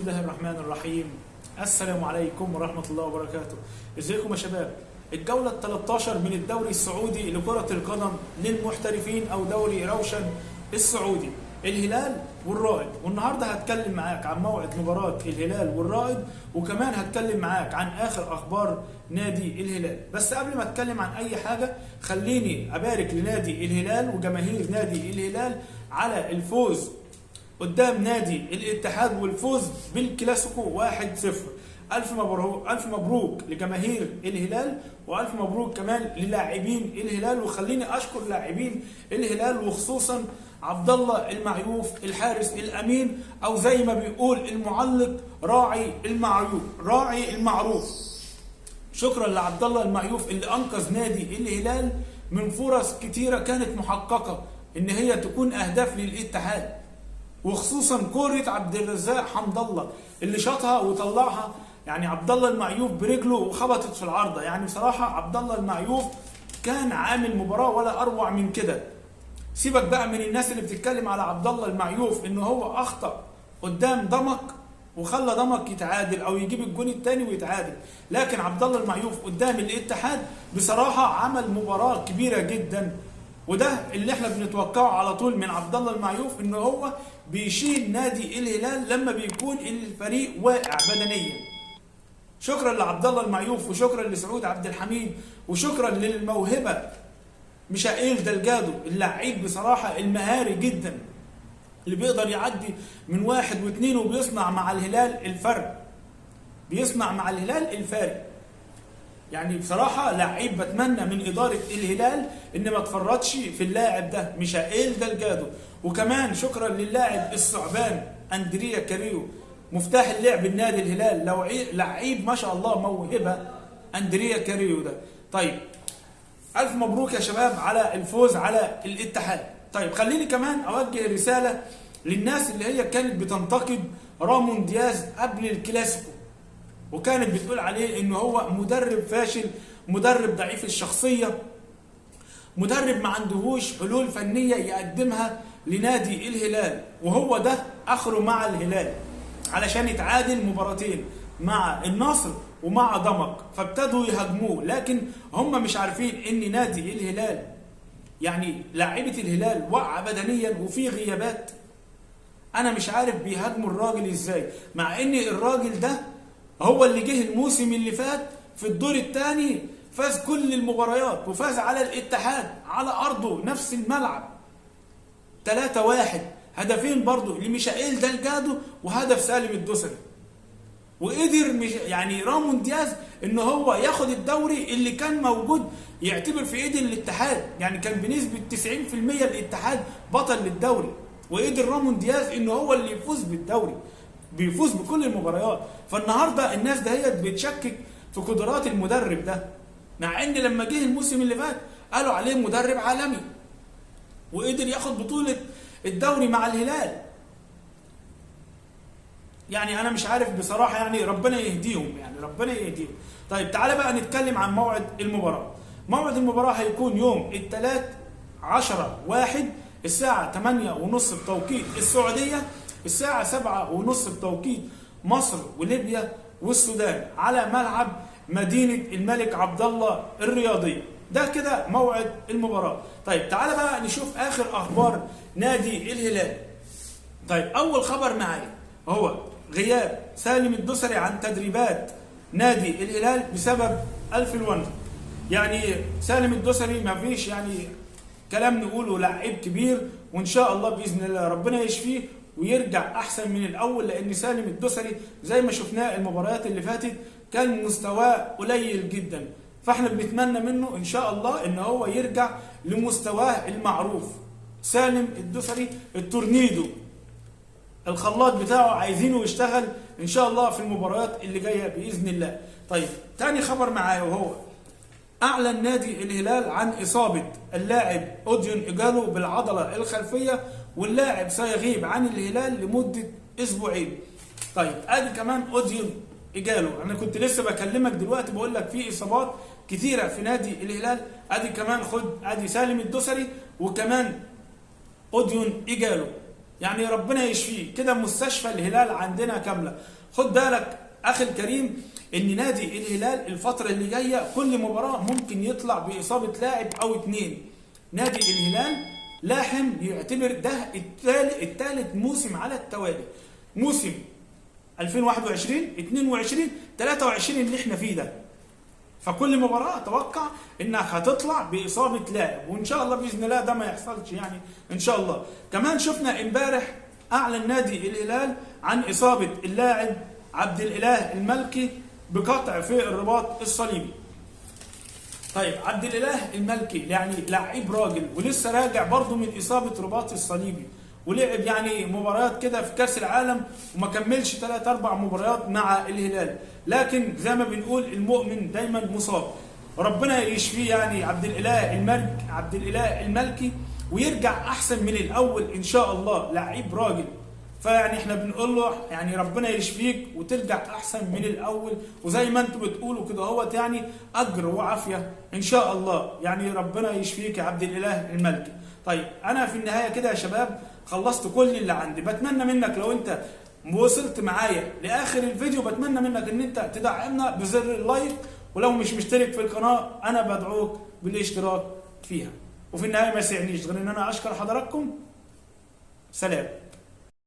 بسم الله الرحمن الرحيم. السلام عليكم ورحمة الله وبركاته. ازيكم يا شباب؟ الجولة ال 13 من الدوري السعودي لكرة القدم للمحترفين او دوري روشن السعودي، الهلال والرائد. والنهارده هتكلم معاك عن موعد مباراة الهلال والرائد، وكمان هتكلم معاك عن اخر اخبار نادي الهلال. بس قبل ما اتكلم عن اي حاجة خليني ابارك لنادي الهلال وجماهير نادي الهلال على الفوز قدام نادي الاتحاد والفوز بالكلاسيكو 1-0. ألف مبروك، ألف مبروك لجماهير الهلال، وألف مبروك كمان للاعبين الهلال. وخليني أشكر لاعبين الهلال وخصوصا عبد الله المعيوف الحارس الأمين، أو زي ما بيقول المعلق راعي المعروف. شكرا لعبد الله المعيوف اللي أنقذ نادي الهلال من فرص كتيرة كانت محققة إن هي تكون أهداف للاتحاد، وخصوصا كرة عبد الرزاق حمد الله اللي شاطها وطلعها، يعني عبد الله المعيوف برجله وخبطت في العارضة. يعني بصراحة عبد الله المعيوف كان عامل مباراة ولا أروع من كده. سيبك بقى من الناس اللي بتتكلم على عبد الله المعيوف إنه هو أخطأ قدام ضمك وخلى ضمك يتعادل أو يجيب الجون الثاني ويتعادل، لكن عبد الله المعيوف قدام الاتحاد بصراحة عمل مباراة كبيرة جدا. وده اللي احنا بنتوقعه على طول من عبد الله المعيوف، انه هو بيشيل نادي الهلال لما بيكون الفريق واقع بدنيا. شكرا لعبد الله المعيوف، وشكرا لسعود عبد الحميد، وشكرا للموهبه ميشائيل دلجادو، اللعيب بصراحه المهاري جدا اللي بيقدر يعدي من واحد واثنين وبيصنع مع الهلال الفارق. يعني بصراحة لعيب بتمنى من إدارة الهلال إن ما تفرطش في اللاعب ده ميشائيل دلجادو. وكمان شكرا للاعب الثعبان أندريا كاريو، مفتاح اللعب النادي الهلال، لعيب ما شاء الله موهبة أندريا كاريو ده. طيب ألف مبروك يا شباب على الفوز على الاتحاد. طيب خليني كمان أوجه رسالة للناس اللي هي كانت بتنتقد رامون دياز قبل الكلاسيكو، وكانت بتقول عليه انه هو مدرب فاشل، مدرب ضعيف الشخصية، مدرب ما عندهوش حلول فنية يقدمها لنادي الهلال. وهو ده اخره مع الهلال علشان يتعادل مباراتين مع النصر ومع ضمك، فابتدوا يهاجموه. لكن هم مش عارفين ان نادي الهلال، يعني لاعيبة الهلال واقعة بدنيا وفي غيابات. انا مش عارف بيهاجموا الراجل ازاي، مع ان الراجل ده هو اللي جه الموسم اللي فات في الدور الثاني فاز كل المباريات، وفاز على الاتحاد على ارضه نفس الملعب 3-1، هدفين برضه لميشائيل دلجادو وهدف سالم الدوسري. وقدر يعني رامون دياز ان هو ياخد الدوري اللي كان موجود يعتبر في ايد الاتحاد، يعني كان بنسبة 90% الاتحاد بطل للدوري، وقدر رامون دياز ان هو اللي يفوز بالدوري، بيفوز بكل المباريات. فالنهارده الناس دهيت بتشكك في قدرات المدرب ده، مع ان لما جه الموسم اللي فات قالوا عليه مدرب عالمي وقدر ياخد بطولة الدوري مع الهلال. يعني انا مش عارف بصراحة، يعني ربنا يهديهم، طيب تعالى بقى نتكلم عن موعد المباراة. موعد المباراة هيكون يوم الثلاث 10/1 الساعة 8:30 بتوقيت السعودية، الساعة 7:30 بتوقيت مصر وليبيا والسودان، على ملعب مدينة الملك عبد الله الرياضية. ده كده موعد المباراة. طيب تعالى بقى نشوف آخر أخبار نادي الهلال. طيب أول خبر معايا هو غياب سالم الدوسري عن تدريبات نادي الهلال بسبب الإنفلونزا. يعني سالم الدوسري ما فيش يعني كلام نقوله، لعيب كبير وإن شاء الله بإذن الله ربنا يشفيه ويرجع احسن من الاول، لان سالم الدوسري زي ما شفناه المباريات اللي فاتت كان مستواه قليل جدا، فاحنا بنتمنى منه ان شاء الله ان هو يرجع لمستواه المعروف. سالم الدوسري التورنيدو، الخلاط بتاعه عايزينه يشتغل ان شاء الله في المباريات اللي جايه باذن الله. طيب تاني خبر معايا، وهو اعلن نادي الهلال عن اصابه اللاعب اوديون ايجالو بالعضله الخلفيه، واللاعب سيغيب عن الهلال لمده اسبوعين. طيب ادي كمان اوديون ايجالو، انا كنت لسه بكلمك دلوقتي بقول لك في اصابات كثيره في نادي الهلال، ادي كمان خد ادي سالم الدوسري وكمان اوديون ايجالو. يعني ربنا يشفيه كده. مستشفى الهلال عندنا كامله. خد بالك اخي الكريم ان نادي الهلال الفتره اللي جايه كل مباراه ممكن يطلع باصابه لاعب او اتنين. نادي الهلال لاحم يعتبر ده الثالث موسم على التوالي، موسم 2021 22 23 اللي احنا فيه ده. فكل مباراه اتوقع انك هتطلع باصابه لاعب، وان شاء الله باذن الله ده ما يحصلش يعني ان شاء الله. كمان شفنا امبارح اعلن نادي الهلال عن اصابه اللاعب عبد الاله الملكي بقطع في الرباط الصليبي. طيب عبد الاله الملكي يعني لعيب راجل ولسه راجع برضه من اصابه رباط الصليبي، ولعب يعني مباريات كده في كاس العالم وما كملش 3 4 مباريات مع الهلال، لكن زي ما بنقول المؤمن دايما مصاب. ربنا يشفيه يعني عبد الاله الملكي ويرجع احسن من الاول ان شاء الله. لعيب راجل، فيعني احنا بنقول له يعني ربنا يشفيك وترجع احسن من الاول، وزي ما انتم بتقولوا كده اهوت يعني اجر وعافيه ان شاء الله. يعني ربنا يشفيك يا عبد الاله الملكي. طيب انا في النهايه كده يا شباب خلصت كل اللي عندي. بتمنى منك لو انت وصلت معايا لاخر الفيديو بتمنى منك ان انت تدعمنا بزر اللايك، ولو مش مشترك في القناه انا بدعوك بالاشتراك فيها. وفي النهايه ما يسعنيش غير ان انا اشكر حضراتكم. سلام.